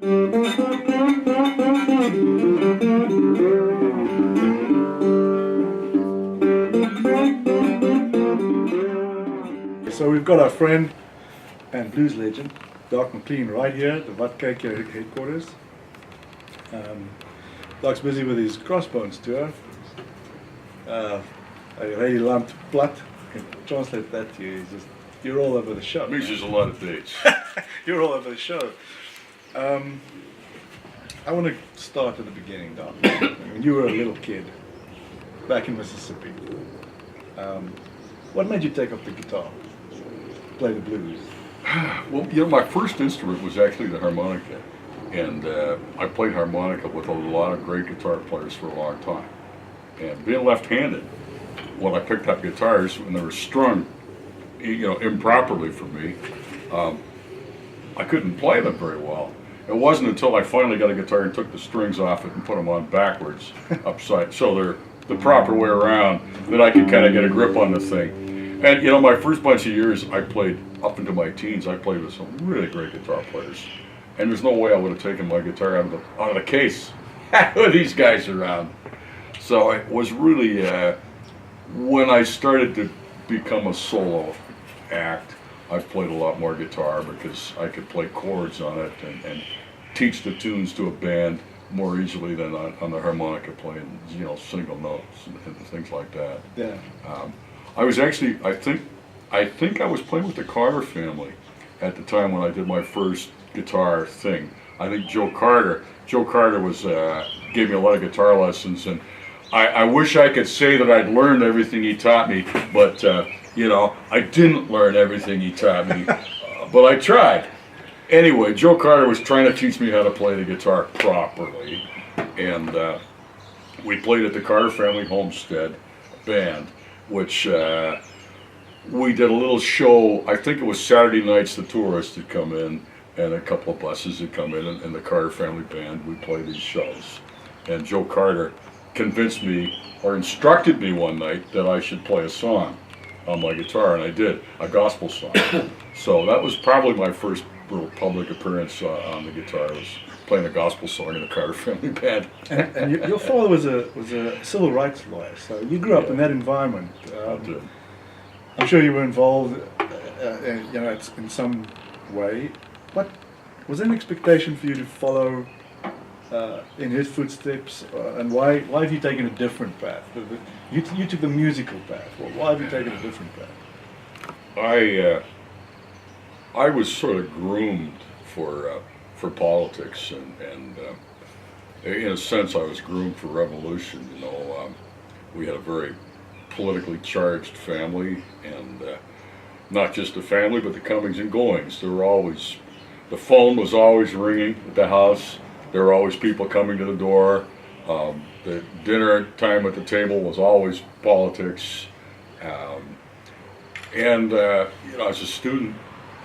So we've got our friend and blues legend, Maclean, right here at the Watkykjy headquarters. Doc's busy with his Crossbones tour. I really lumped plat. I can translate that to you. You're all over the show. Means there's a lot of dates. You're all over the show. I want to start at the beginning, Doc. When you were a little kid, back in Mississippi, what made you take up the guitar, play the blues? Well, you know, my first instrument was actually the harmonica. And I played harmonica with a lot of great guitar players for a long time. And being left-handed, when I picked up guitars, when they were strung, you know, improperly for me, I couldn't play them very well. It wasn't until I finally got a guitar and took the strings off it and put them on backwards, upside, so they're the proper way around, that I could kind of get a grip on the thing. And you know, my first bunch of years, I played up into my teens. I played with some really great guitar players. And there's no way I would have taken my guitar out of the case with these guys around. So it was really when I started to become a solo act, I played a lot more guitar because I could play chords on it and teach the tunes to a band more easily than on the harmonica playing, you know, single notes and things like that. Yeah. I was actually, I think I was playing with the Carter family at the time when I did my first guitar thing. I think Joe Carter was gave me a lot of guitar lessons, and I wish I could say that I'd learned everything he taught me, but you know, I didn't learn everything he taught me, but I tried. Anyway, Joe Carter was trying to teach me how to play the guitar properly, and we played at the Carter family homestead band, which we did a little show. I think it was Saturday nights. The tourists had come in, and a couple of buses had come in, and the Carter family band would play these shows. And Joe Carter convinced me, or instructed me one night, that I should play a song on my guitar, and I did, a gospel song. So that was probably my first real public appearance on the guitar, was playing a gospel song in the Carter family band. And your father was a civil rights lawyer, so you grew up in that environment. I did. I'm sure you were involved, you know, in some way. What was there an expectation for you to follow in his footsteps, and why have you taken a different path? You took the musical path. Well, why have you taken a different path? I was sort of groomed for politics, and in a sense, I was groomed for revolution. You know, we had a very politically charged family, and not just the family, but the comings and goings. The phone was always ringing at the house. There were always people coming to the door. The dinner time at the table was always politics. You know, as a student,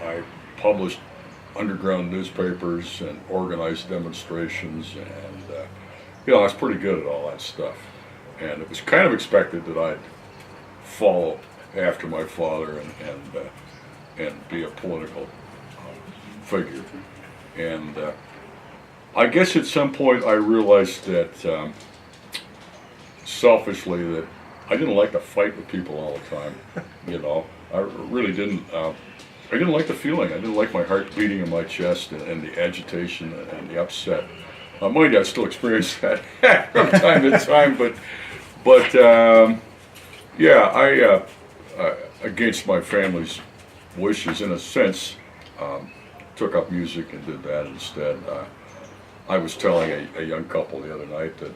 I published underground newspapers and organized demonstrations, and you know, I was pretty good at all that stuff. And it was kind of expected that I'd follow after my father and be a political figure. And I guess at some point I realized that selfishly that I didn't like to fight with people all the time. You know, I really didn't. I didn't like the feeling. I didn't like my heart beating in my chest and the agitation and the upset. Mind you, I still experience that from time to time, but yeah, I against my family's wishes, in a sense, took up music and did that instead. I was telling a young couple the other night that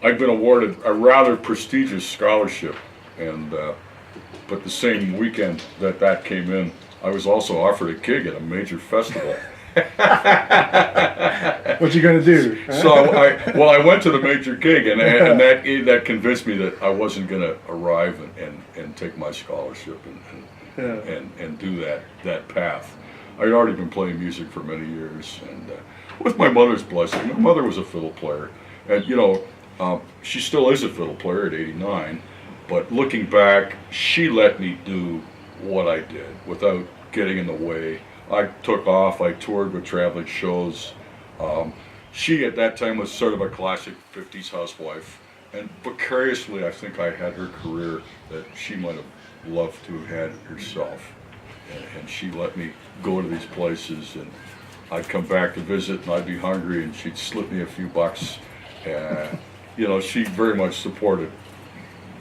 I'd been awarded a rather prestigious scholarship, and but the same weekend that came in, I was also offered a gig at a major festival. What you gonna do? So I went to the major gig, and that convinced me that I wasn't gonna arrive and take my scholarship and do that path. I'd already been playing music for many years, and with my mother's blessing. My mother was a fiddle player, and you know, she still is a fiddle player at 89. But looking back, she let me do what I did without getting in the way I took off. I toured with traveling shows. She at that time was sort of a classic 50s housewife, and vicariously I think I had her career that she might have loved to have had herself. And she let me go to these places, and I'd come back to visit and I'd be hungry and she'd slip me a few bucks. You know, she very much supported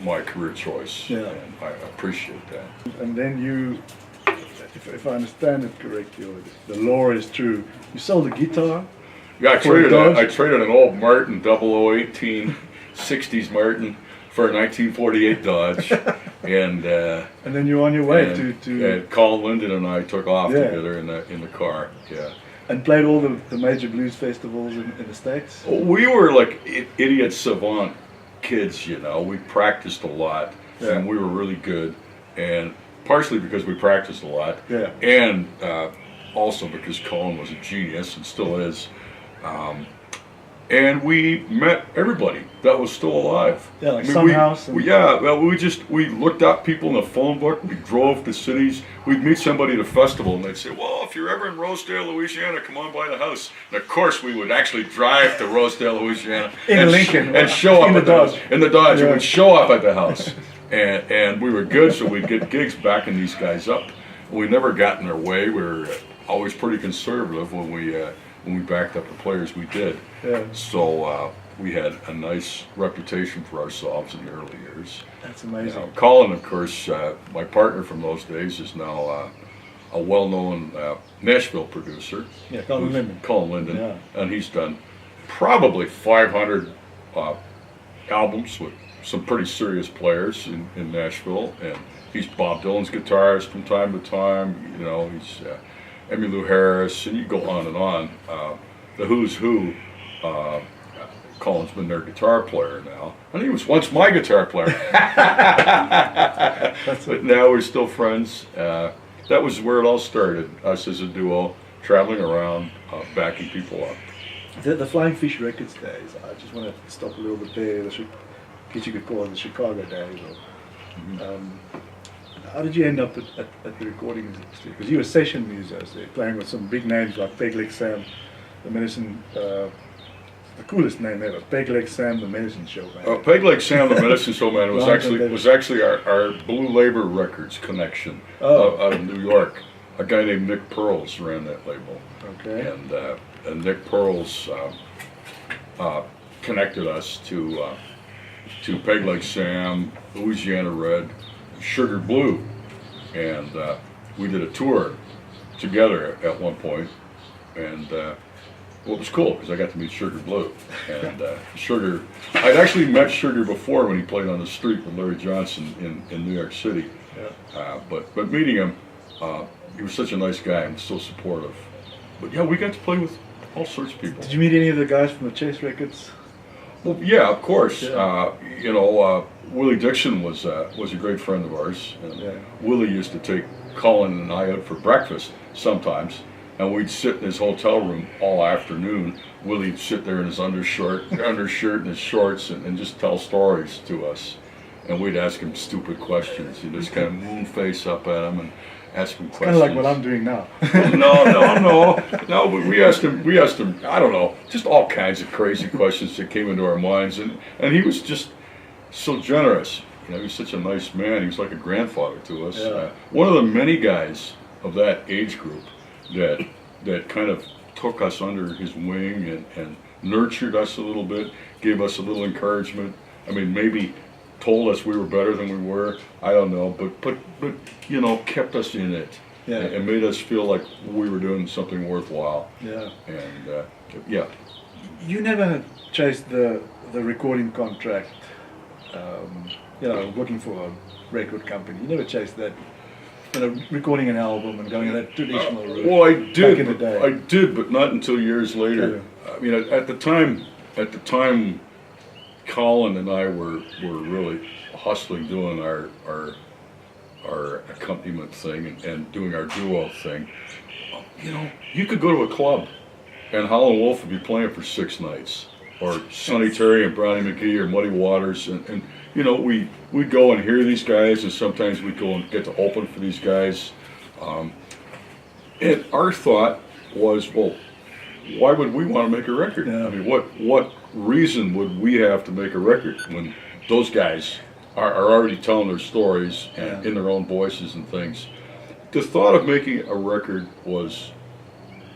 my career choice, Yeah. and I appreciate that. And then you, if I understand it correctly, or the lore is true, you sold a guitar. Yeah, I For a Dodge? traded an old Martin 0018 60s Martin for a 1948 Dodge, and then you're on your way to and Colin Linden and I took off Yeah. together in the car. Yeah. and played all the major blues festivals in the States. We were like idiot savant kids, you know. We practiced a lot, Yeah. and we were really good, and partially because we practiced a lot, Yeah. and also because Colin was a genius and still is. And we met everybody that was still alive. Yeah, like I mean, Sunhouse. we looked up people in the phone book. We drove to cities. We'd meet somebody at a festival, and they'd say, "Well, if you're ever in Rosedale, Louisiana, come on by the house." And of course, we would actually drive to Rosedale, Louisiana, In and Lincoln, and show up in the at the house. Dodge. In the Dodge, Yeah. and we'd show up at the house, and we were good, so we'd get gigs backing these guys up. We never got in their way. We were always pretty conservative when we backed up the players we did. Yeah. So we had a nice reputation for ourselves in the early years. That's You amazing. know, Colin, of course, my partner from those days, is now a well-known Nashville producer. Yeah, Colin Linden. Colin Linden, Yeah. and he's done probably 500 albums with some pretty serious players in Nashville, and he's Bob Dylan's guitarist from time to time. You know, he's Emmylou Harris, and you go on and on. The Who's Who. Colin's been their guitar player now, and he was once my guitar player. But now we're still friends. That was where it all started. Us as a duo, traveling around, backing people up. The Flying Fish Records days, I just want to stop a little bit there. I guess you could call it the Chicago days. Or, how did you end up at the recording industry? Because you were a session musician, so you're playing with some big names like Peg Leg Sam, the Medicine, the coolest name ever, Peg Leg Sam, the Medicine Showman. Peg Leg Sam, the Medicine Showman, was Well, actually our Blue Labor Records connection out of New York. A guy named Nick Pearls ran that label, Okay. and Nick Pearls connected us to Peg Leg Sam, Louisiana Red, Sugar Blue, and we did a tour together at one point, and well, it was cool because I got to meet Sugar Blue, and Sugar. I'd actually met Sugar before when he played on the street with Larry Johnson in New York City, but meeting him, he was such a nice guy and so supportive. But yeah, we got to play with all sorts of people. Did you meet any of the guys from the Chase Records? Well, yeah, of course. Yeah. You know, Willie Dixon was a great friend of ours. And Yeah. Willie used to take Colin and I out for breakfast sometimes, and we'd sit in his hotel room all afternoon. Willie'd sit there in his undershirt and his shorts and just tell stories to us. And we'd ask him stupid questions. He'd just kind of moon face up at him and ask him questions. Kind of like what I'm doing now. No. But we asked him. I don't know, just all kinds of crazy questions that came into our minds, and he was just so generous. You know, he was such a nice man. He was like a grandfather to us. Yeah. One of the many guys of that age group that kind of took us under his wing and nurtured us a little bit, gave us a little encouragement. I mean, maybe told us we were better than we were. I don't know, but you know, kept us in it. Yeah. And made us feel like we were doing something worthwhile. Yeah. And yeah. You never chased the recording contract, you know, working for a record company. You never chased that, you know, recording an album and going that traditional route. Well, I Back did. in the day. I did, but not until years later. I mean, at the time, Colin and I were really hustling, doing our accompaniment thing and doing our duo thing. You know, you could go to a club and Howlin' Wolf would be playing for 6 nights, or Sonny Terry and Brownie McGee or Muddy Waters, and you know, we'd go and hear these guys, and sometimes we'd go and get to open for these guys. And our thought was, well, why would we want to make a record? Yeah. I mean, what reason would we have to make a record when those guys are already telling their stories and Yeah. in their own voices and things? The thought of making a record was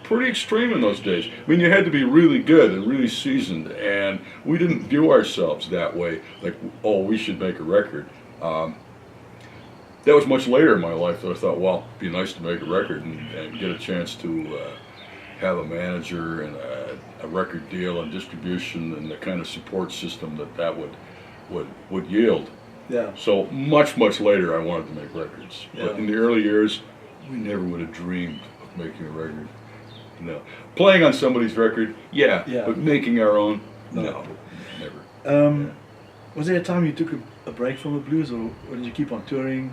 pretty extreme in those days. I mean, you had to be really good and really seasoned, and we didn't view ourselves that way, like, oh, we should make a record. That was much later in my life that I thought, well, it'd be nice to make a record and get a chance to have a manager and a record deal and distribution and the kind of support system that would yield. Yeah. So much later, I wanted to make records. Yeah. But in the early years, we never would have dreamed of making a record. No. Playing on somebody's record, yeah. Yeah. But making our own, no, never. Was there a time you took a break from the blues, or did you keep on touring?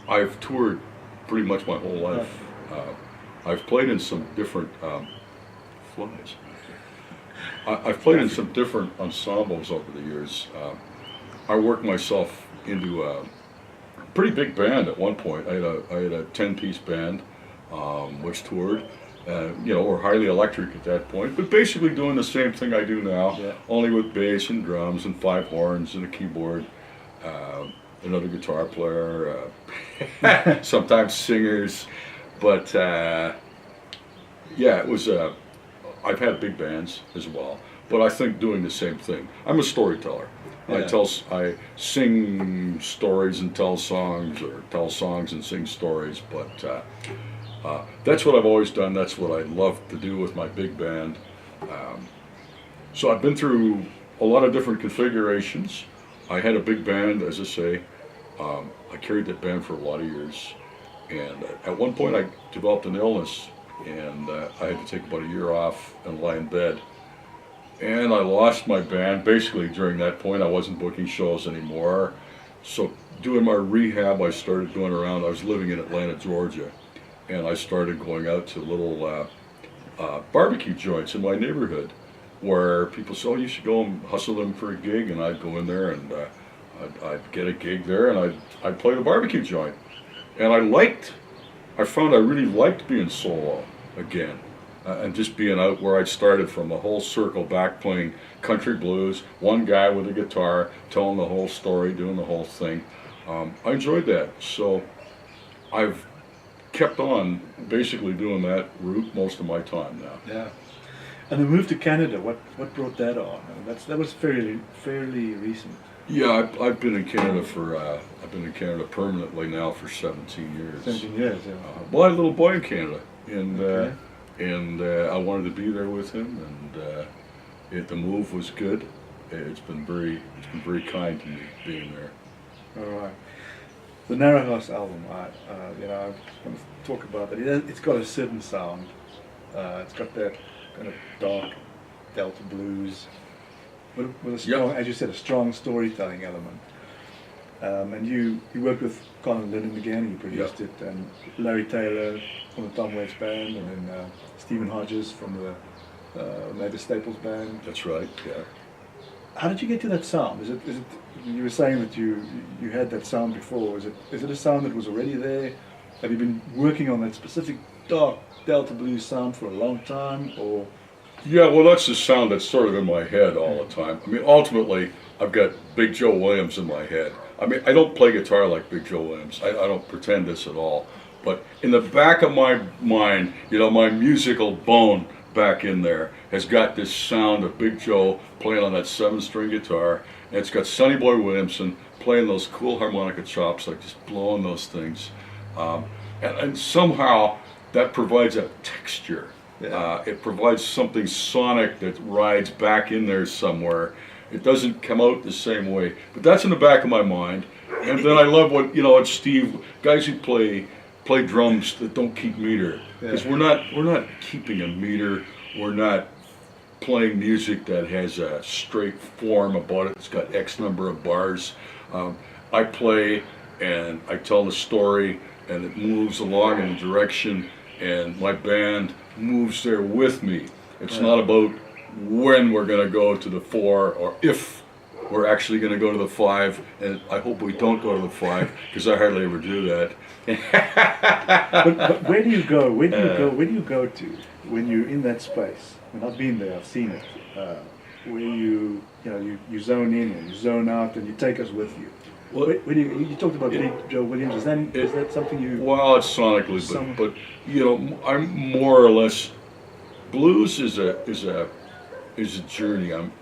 I've toured pretty much my whole life. I've played in some different flies. I've played in some different ensembles over the years. I worked myself into a pretty big band at one point. I had a 10-piece band which toured. We're highly electric at that point, but basically doing the same thing I do now, Yeah. only with bass and drums and 5 horns and a keyboard, another guitar player, sometimes singers, but it was. I've had big bands as well, but I think doing the same thing. I'm a storyteller. Yeah. I sing stories and tell songs, or tell songs and sing stories, but. That's what I've always done. That's what I love to do with my big band. So I've been through a lot of different configurations. I had a big band, as I say. I carried that band for a lot of years. And at one point I developed an illness, and I had to take about a year off and lie in bed. And I lost my band. Basically during that point I wasn't booking shows anymore. So doing my rehab, I started going around. I was living in Atlanta, Georgia. And I started going out to little barbecue joints in my neighborhood where people said, oh, you should go and hustle them for a gig. And I'd go in there and I'd get a gig there, and I'd play the barbecue joint. And I found I really liked being solo again and just being out where I'd started from, a whole circle back playing country blues, one guy with a guitar telling the whole story, doing the whole thing. I enjoyed that. So I've kept on basically doing that route most of my time now. Yeah. And the move to Canada, what brought that on? That was fairly recent. Yeah, I've been in Canada permanently now for 17 years. 17 years, yeah. Well, I had a little boy in Canada, and Okay. I wanted to be there with him, and the move was good. It's been very kind to me being there. All right. The Narrowness album, I want to talk about that. It's got a certain sound. It's got that kind of dark Delta blues, with a strong, as you said, a strong storytelling element. And you worked with Colin Lennon again. You produced it, and Larry Taylor from the Tom Waits band, and then Stephen Hodges from the Mavis Staples band. That's right. Yeah. How did you get to that sound? Is it you were saying that you had that sound before? Is it a sound that was already there? Have you been working on that specific dark Delta blues sound for a long time, or? Yeah, well, that's the sound that's sort of in my head all the time. I mean, ultimately, I've got Big Joe Williams in my head. I mean, I don't play guitar like Big Joe Williams. I don't pretend this at all. But in the back of my mind, my musical bone back in there has got this sound of Big Joe playing on that 7-string guitar, and it's got Sonny Boy Williamson playing those cool harmonica chops, like just blowing those things, and somehow that provides a texture. Yeah. It provides something sonic that rides back in there somewhere. It doesn't come out the same way, but that's in the back of my mind. And then I love what Steve, guys who play drums that don't keep meter, because we're not keeping a meter. We're not playing music that has a straight form about it. It's got X number of bars. I play and I tell the story, and it moves along in a direction, and my band moves there with me. It's not about when we're going to go to the 4 or if we're actually going to go to the 5, and I hope we don't go to the 5 because I hardly ever do that. But where do you go? Where do you go? Where do you go to when you're in that space? And I've been there. I've seen it. Where you zone in and you zone out, and you take us with you. Well, where do you talked about Big Joe Williams. Is that something you? Well, it's sonically, but I'm more or less. Blues is a journey. I'm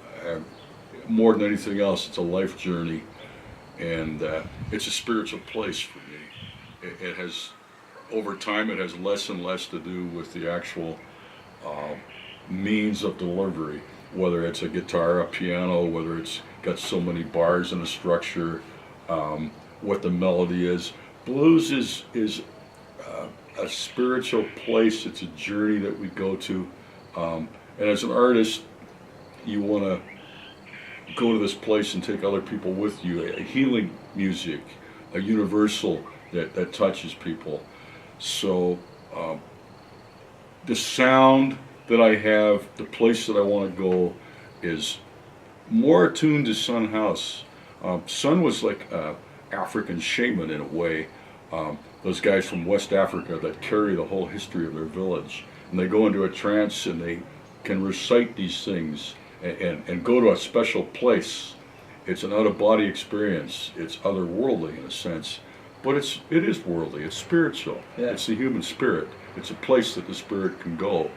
more than anything else. It's a life journey, and it's a spiritual place for me. It has, over time, it has less and less to do with the actual means of delivery, whether it's a guitar, a piano, whether it's got so many bars in a structure, what the melody is. Blues is a spiritual place. It's a journey that we go to, and as an artist, you want to go to this place and take other people with you. A healing music, a universal that touches people. So the sound that I have, the place that I want to go, is more attuned to Son House. Son was like an African shaman in a way. Those guys from West Africa that carry the whole history of their village, and they go into a trance and they can recite these things and go to a special place. It's an out-of-body experience. It's otherworldly in a sense, but it is worldly. It's spiritual. Yeah. It's the human spirit. It's a place that the spirit can go,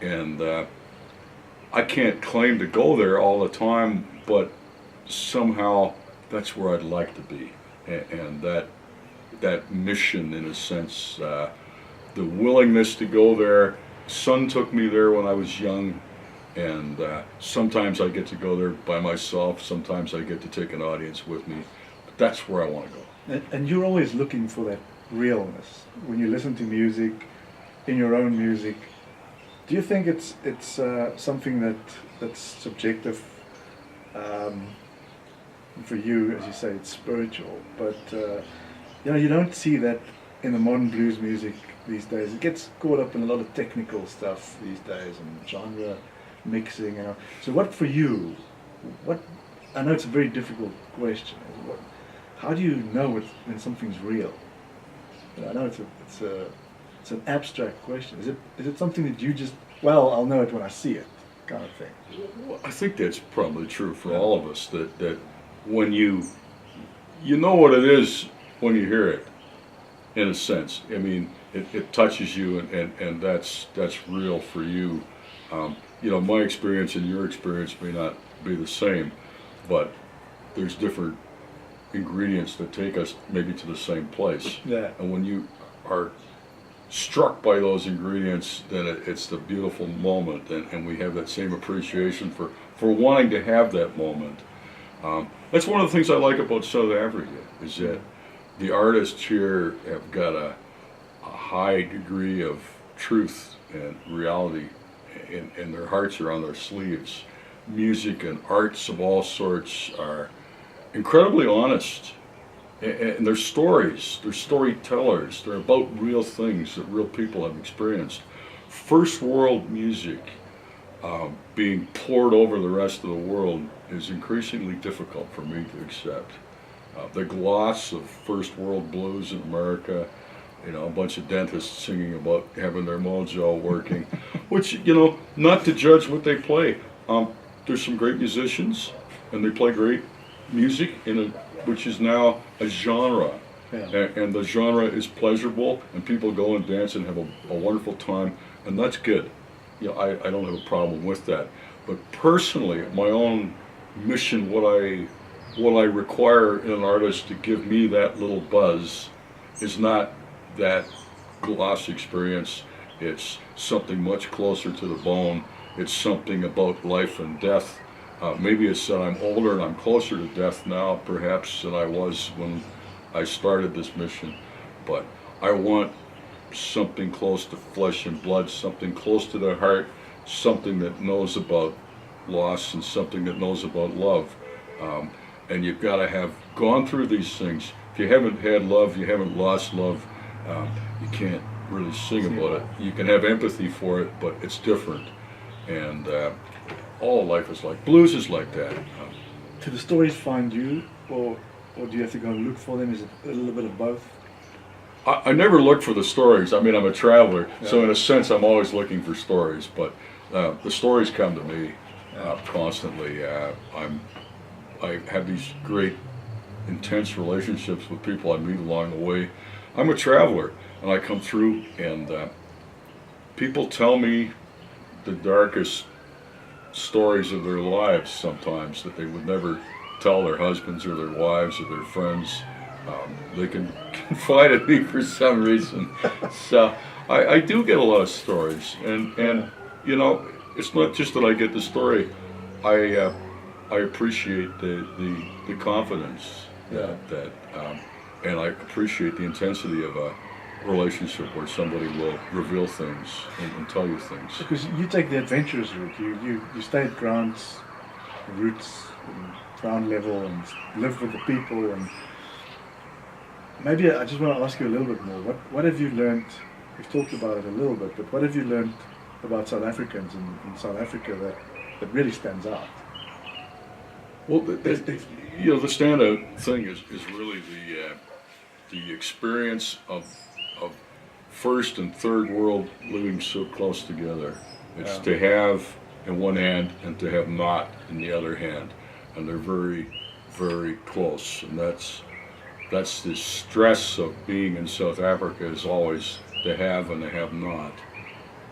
and I can't claim to go there all the time, but somehow that's where I'd like to be, and that mission, in a sense, the willingness to go there. Son took me there when I was young, and sometimes I get to go there by myself, sometimes I get to take an audience with me, but that's where I want to go. And you're always looking for that realness. When you listen to music, in your own music, do you think it's something that's subjective? For you, as you say, it's spiritual, but you don't see that in the modern blues music these days. It gets caught up in a lot of technical stuff these days and genre mixing. So what for you? I know it's a very difficult question. How do you know when something's real? I know it's an abstract question. Is it something that you just, I'll know it when I see it, kind of thing? Well, I think that's probably true for all of us, that when you know what it is when you hear it, in a sense. I mean, it touches you, and that's real for you. My experience and your experience may not be the same, but there's different ingredients that take us maybe to the same place. Yeah. And when you are struck by those ingredients, then it's the beautiful moment, and we have that same appreciation for wanting to have that moment. That's one of the things I like about South Africa, is that the artists here have got a high degree of truth and reality, and their hearts are on their sleeves. Music and arts of all sorts are incredibly honest, and they're stories, they're storytellers, they're about real things that real people have experienced. First world music being poured over the rest of the world is increasingly difficult for me to accept. The gloss of first world blues in America, a bunch of dentists singing about having their mojo working, which, not to judge what they play. There's some great musicians, and they play great music which is now a genre. Yeah. And the genre is pleasurable, and people go and dance and have a wonderful time, and that's good. I don't have a problem with that. But personally, my own mission, what I require in an artist to give me that little buzz, is not that gloss experience. It's something much closer to the bone. It's something about life and death. Maybe it's that I'm older and I'm closer to death now, perhaps, than I was when I started this mission. But I want something close to flesh and blood, something close to the heart, something that knows about loss and something that knows about love. And you've got to have gone through these things. If you haven't had love, you haven't lost love, you can't really sing about it. You can have empathy for it, but it's different. And all life is like, blues is like that. do the stories find you, or do you have to go and look for them? Is it a little bit of both? I never look for the stories. I mean, I'm a traveler, so Yeah. in a sense, I'm always looking for stories. But the stories come to me constantly. I have these great, intense relationships with people I meet along the way. I'm a traveler, and I come through, and people tell me the darkest stories of their lives sometimes that they would never tell their husbands or their wives or their friends. They can confide in me for some reason. So I do get a lot of stories, and you know, it's not just that I get the story. I appreciate the confidence that and I appreciate the intensity of a relationship where somebody will reveal things and tell you things. Because you take the adventurous route. You stay at roots, and ground level, and live with the people. And maybe I just want to ask you a little bit more. What have you learned? We've talked about it a little bit, but what have you learned about South Africans in South Africa that really stands out? Well, the standout thing is really the experience of first and third world living so close together. It's to have in one hand and to have not in the other hand, and they're very, very close. And that's the stress of being in South Africa, is always the have and the have not.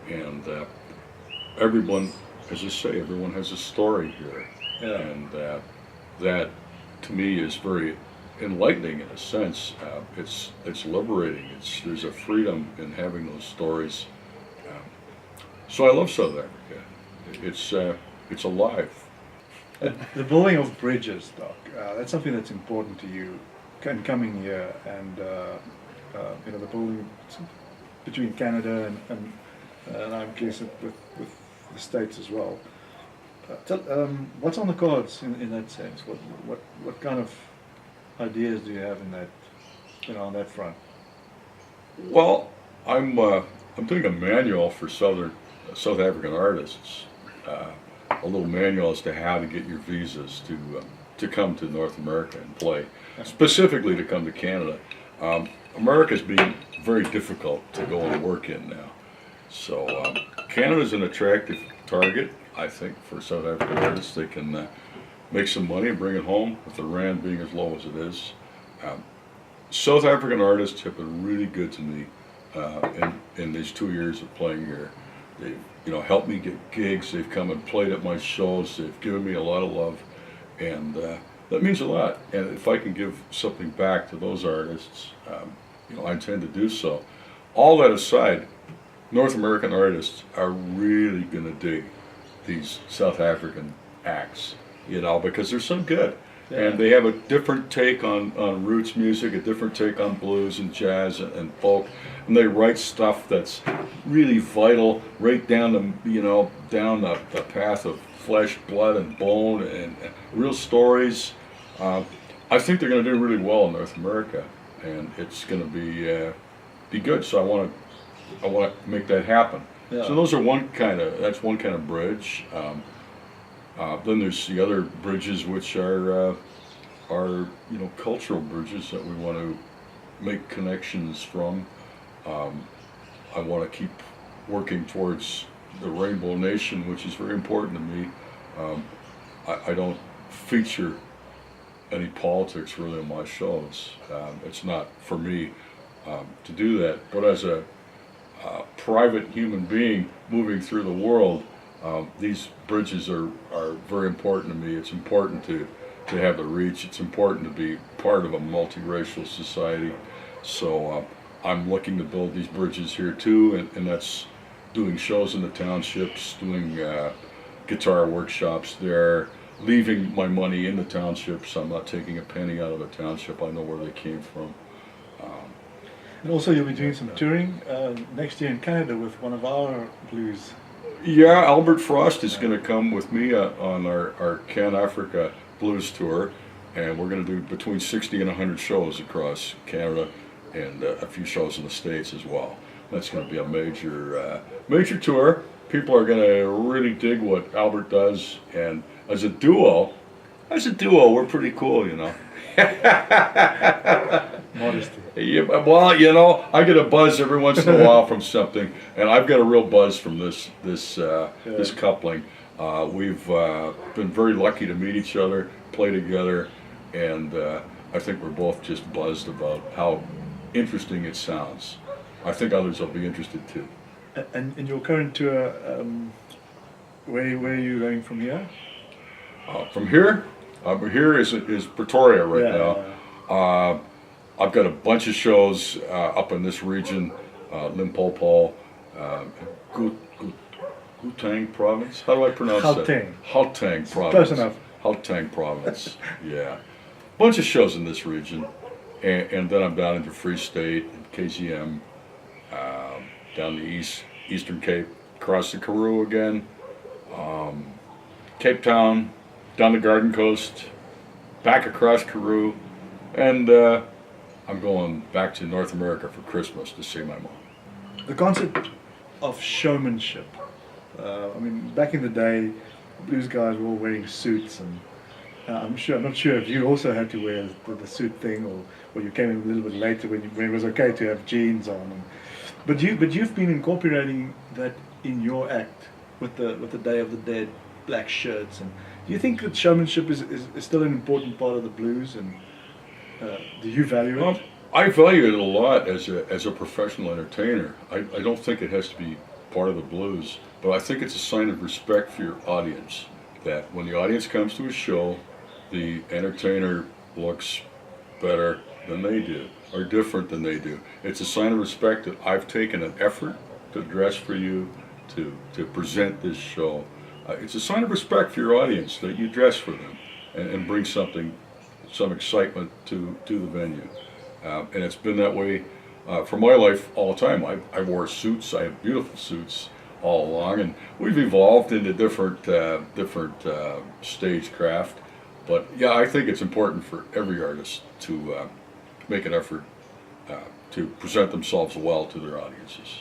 And everyone, as I say, everyone has a story here. Yeah. And that to me is very enlightening in a sense. It's liberating. There's a freedom in having those stories. So I love South Africa. It's alive. The building of bridges, Doc, that's something that's important to you in coming here, and the building between Canada and I'm guessing with the States as well. What's on the cards in that sense? What kind of ideas do you have in that, on that front? Well, I'm doing a manual for South African artists, a little manual as to how to get your visas to come to North America and play, specifically to come to Canada. America's being very difficult to go and work in now, so Canada's an attractive target, I think, for South African artists. They can make some money and bring it home with the rand being as low as it is. South African artists have been really good to me in these 2 years of playing here. They've helped me get gigs. They've come and played at my shows. They've given me a lot of love, and that means a lot. And if I can give something back to those artists, I intend to do so. All that aside, North American artists are really going to dig these South African acts, because they're so good. Yeah. And they have a different take on roots music, a different take on blues and jazz and folk, and they write stuff that's really vital, right down the path of flesh, blood, and bone, and real stories. I think they're going to do really well in North America, and it's going to be good. So I want to make that happen. Yeah. So those are one kind of bridge. Then there's the other bridges, which are cultural bridges that we want to make connections from. I want to keep working towards the Rainbow Nation, which is very important to me. I don't feature any politics really in my shows. It's not for me to do that. But as a private human being moving through the world, these bridges are very important to me. It's important to have the reach. It's important to be part of a multiracial society. So I'm looking to build these bridges here too, and that's doing shows in the townships, doing guitar workshops there, leaving my money in the townships. I'm not taking a penny out of the township. I know where they came from. And also you'll be doing some touring next year in Canada with one of our blues. Yeah, Albert Frost is going to come with me on our Can Africa blues tour, and we're going to do between 60 and 100 shows across Canada, and a few shows in the States as well. That's going to be a major tour. People are going to really dig what Albert does, and as a duo, As a duo, we're pretty cool, you know. Modesty. Yeah, well, you know, I get a buzz every once in a while from something, and I've got a real buzz from this coupling. We've been very lucky to meet each other, play together, and I think we're both just buzzed about how interesting it sounds. I think others will be interested too. And in your current tour, where are you going from here? From here is Pretoria right now. I've got a bunch of shows up in this region, Limpopo, Gauteng province. How do I pronounce that? Gauteng province. Close enough. Gauteng province. Yeah, bunch of shows in this region, and then I'm down into Free State, KZM, down the Eastern Cape, across the Karoo again, Cape Town, down the Garden Coast, back across Karoo, and I'm going back to North America for Christmas to see my mom. The concept of showmanship. I mean, back in the day, blues guys were all wearing suits, and I'm not sure if you also had to wear the suit thing, or you came in a little bit later when it was okay to have jeans on. But you've been incorporating that in your act with the Day of the Dead black shirts. And do you think that showmanship is still an important part of the blues? And do you value it? I value it a lot as a professional entertainer. I don't think it has to be part of the blues, but I think it's a sign of respect for your audience, that when the audience comes to a show, the entertainer looks better than they do, or different than they do. It's a sign of respect that I've taken an effort to dress for you, to present this show. It's a sign of respect for your audience that you dress for them and bring some excitement to the venue. And it's been that way for my life all the time. I wore suits. I have beautiful suits all along, and we've evolved into different stagecraft. But yeah, I think it's important for every artist to make an effort to present themselves well to their audiences.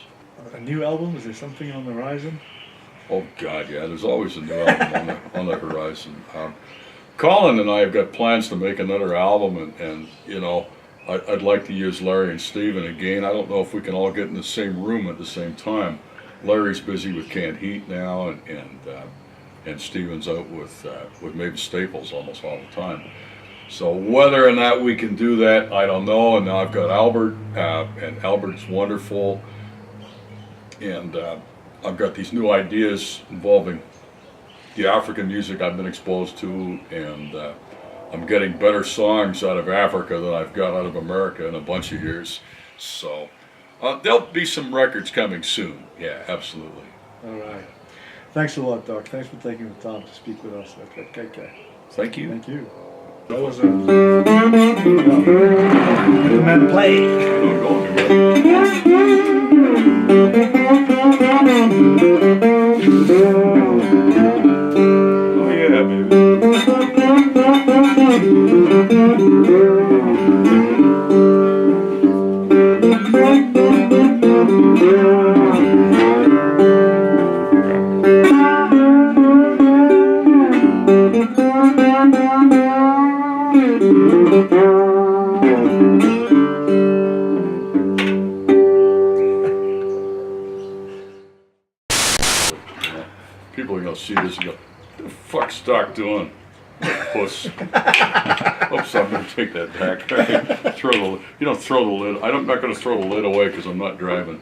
A new album? Is there something on the horizon? Oh God, yeah. There's always a new album on the horizon. Colin and I have got plans to make another album, and you know, I'd like to use Larry and Steven again. I don't know if we can all get in the same room at the same time. Larry's busy with Canned Heat now, and Steven's out with Mavis Staples almost all the time. So whether or not we can do that, I don't know. And now I've got Albert, and Albert's wonderful, and I've got these new ideas involving the African music I've been exposed to, and I'm getting better songs out of Africa than I've got out of America in a bunch of years. So there'll be some records coming soon. Yeah, absolutely. All right. Thanks a lot, Doc. Thanks for taking the time to speak with us at KK. Thank you. Thank you. That was a man play. Oh yeah, baby. People are gonna see this and go, "What the fuck's Doc doing? Puss." Oops, I'm gonna take that back. You don't throw the lid. I'm not gonna throw the lid away because I'm not driving.